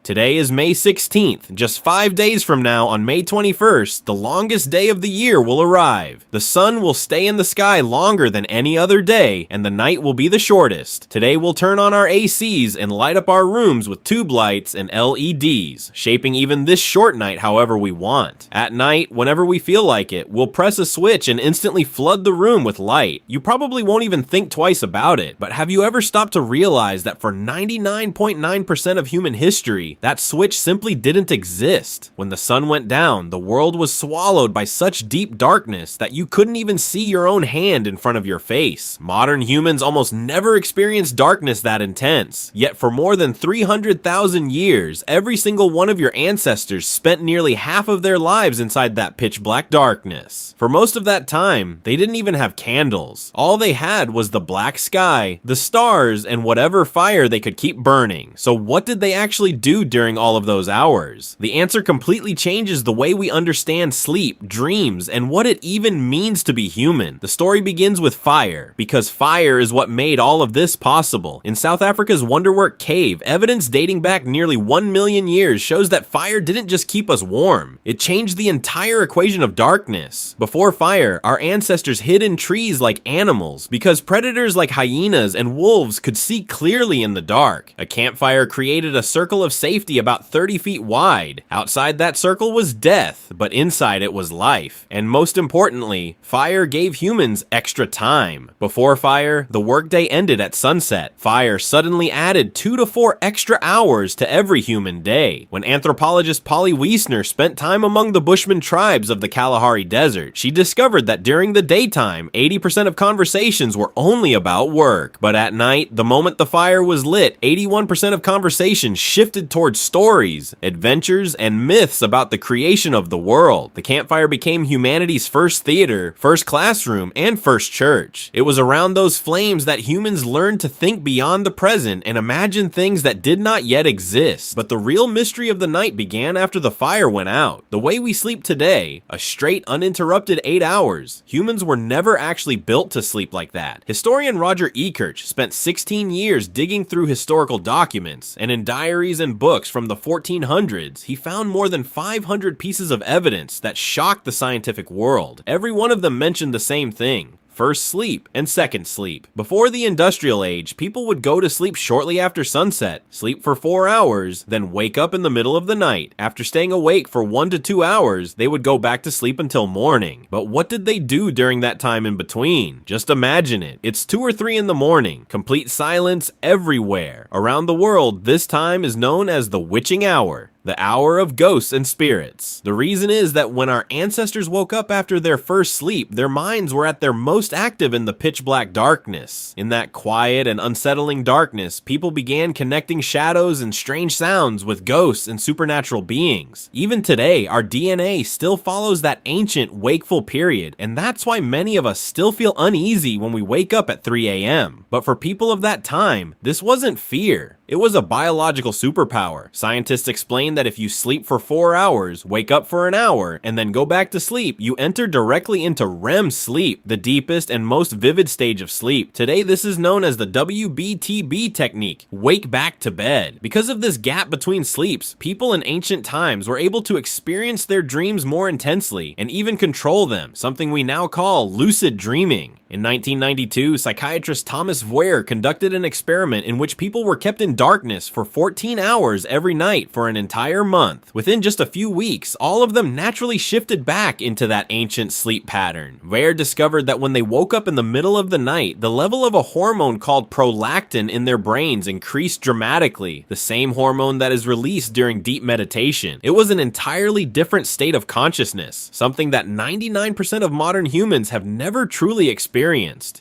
Today is May 16th. Just 5 days from now, on May 21st, the longest day of the year will arrive. The sun will stay in the sky longer than any other day, and the night will be the shortest. Today we'll turn on our ACs and light up our rooms with tube lights and LEDs, shaping even this short night however we want. At night, whenever we feel like it, we'll press a switch and instantly flood the room with light. You probably won't even think twice about it, but have you ever stopped to realize that for 99.9% of human history, that switch simply didn't exist? When the sun went down, the world was swallowed by such deep darkness that you couldn't even see your own hand in front of your face. Modern humans almost never experienced darkness that intense, yet for more than 300,000 years, every single one of your ancestors spent nearly half of their lives inside that pitch black darkness. For most of that time, they didn't even have candles. All they had was the black sky, the stars, and whatever fire they could keep burning. So what did they actually do during all of those hours? The answer completely changes the way we understand sleep, dreams, and what it even means to be human. The story begins with fire, because fire is what made all of this possible. In South Africa's Wonderwork Cave, evidence dating back nearly 1 million years shows that fire didn't just keep us warm, it changed the entire equation of darkness. Before fire, our ancestors hid in trees like animals, because predators like hyenas and wolves could see clearly in the dark. A campfire created a circle of safety about 30 feet wide. Outside that circle was death, but inside it was life. And most importantly, fire gave humans extra time. Before fire, the workday ended at sunset. Fire suddenly added 2 to 4 extra hours to every human day. When anthropologist Polly Wiesner spent time among the Bushman tribes of the Kalahari Desert, she discovered that during the daytime, 80% of conversations were only about work. But at night, the moment the fire was lit, 81% of conversations shifted towards stories, adventures, and myths about the creation of the world. The campfire became humanity's first theater, first classroom, and first church. It was around those flames that humans learned to think beyond the present and imagine things that did not yet exist. But the real mystery of the night began after the fire went out. The way we sleep today, a straight, uninterrupted 8 hours, humans were never actually built to sleep like that. Historian Roger Ekirch spent 16 years digging through historical documents, and in diaries and books from the 1400s, he found more than 500 pieces of evidence that shocked the scientific world. Every one of them mentioned the same thing: first sleep and second sleep. Before the industrial age, people would go to sleep shortly after sunset, sleep for 4 hours, then wake up in the middle of the night. After staying awake for 1 to 2 hours, they would go back to sleep until morning. But what did they do during that time in between? Just imagine it. It's 2 or 3 in the morning, complete silence everywhere. Around the world, this time is known as the witching hour, the hour of ghosts and spirits. The reason is that when our ancestors woke up after their first sleep, their minds were at their most active in the pitch black darkness. In that quiet and unsettling darkness, people began connecting shadows and strange sounds with ghosts and supernatural beings. Even today, our DNA still follows that ancient wakeful period, and that's why many of us still feel uneasy when we wake up at 3 a.m. But for people of that time, this wasn't fear. It was a biological superpower. Scientists explain that if you sleep for 4 hours, wake up for an hour, and then go back to sleep, you enter directly into REM sleep, the deepest and most vivid stage of sleep. Today, this is known as the WBTB technique, wake back to bed. Because of this gap between sleeps, people in ancient times were able to experience their dreams more intensely and even control them, something we now call lucid dreaming. In 1992, psychiatrist Thomas Voyer conducted an experiment in which people were kept in darkness for 14 hours every night for an entire month. Within just a few weeks, all of them naturally shifted back into that ancient sleep pattern. Voyer discovered that when they woke up in the middle of the night, the level of a hormone called prolactin in their brains increased dramatically, the same hormone that is released during deep meditation. It was an entirely different state of consciousness, something that 99% of modern humans have never truly experienced.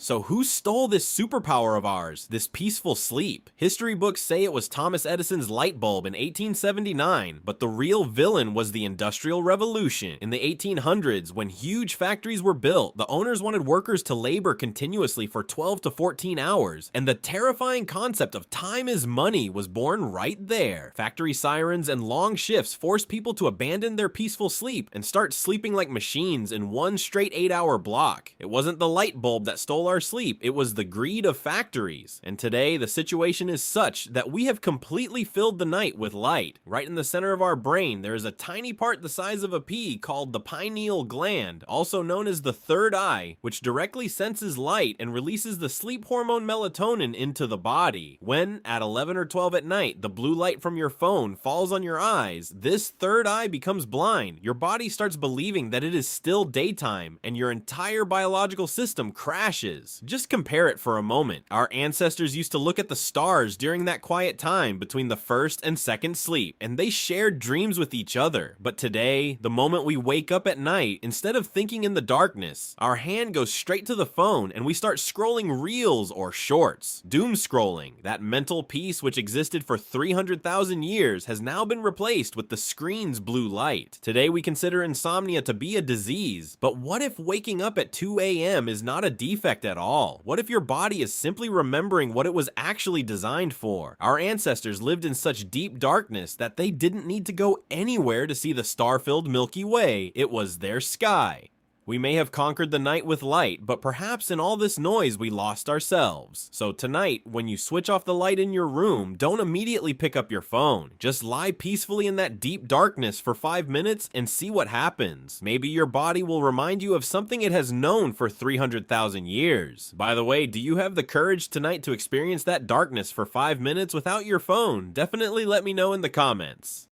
So who stole this superpower of ours, this peaceful sleep? History books say it was Thomas Edison's light bulb in 1879, but the real villain was the Industrial Revolution. In the 1800s, when huge factories were built, the owners wanted workers to labor continuously for 12 to 14 hours, and the terrifying concept of time is money was born right there. Factory sirens and long shifts forced people to abandon their peaceful sleep and start sleeping like machines in one straight 8-hour block. It wasn't the light bulb that stole our sleep. It was the greed of factories. And today, the situation is such that we have completely filled the night with light. Right in the center of our brain, there is a tiny part the size of a pea called the pineal gland, also known as the third eye, which directly senses light and releases the sleep hormone melatonin into the body. When, at 11 or 12 at night, the blue light from your phone falls on your eyes, this third eye becomes blind. Your body starts believing that it is still daytime, and your entire biological system crashes. Just compare it for a moment. Our ancestors used to look at the stars during that quiet time between the first and second sleep, and they shared dreams with each other. But today, the moment we wake up at night, instead of thinking in the darkness, our hand goes straight to the phone and we start scrolling reels or shorts. Doom scrolling, that mental peace which existed for 300,000 years, has now been replaced with the screen's blue light. Today we consider insomnia to be a disease, but what if waking up at 2 a.m. is not a defect at all? What if your body is simply remembering what it was actually designed for? Our ancestors lived in such deep darkness that they didn't need to go anywhere to see the star-filled Milky Way. It was their sky. We may have conquered the night with light, but perhaps in all this noise we lost ourselves. So tonight, when you switch off the light in your room, don't immediately pick up your phone. Just lie peacefully in that deep darkness for 5 minutes and see what happens. Maybe your body will remind you of something it has known for 300,000 years. By the way, do you have the courage tonight to experience that darkness for 5 minutes without your phone? Definitely let me know in the comments.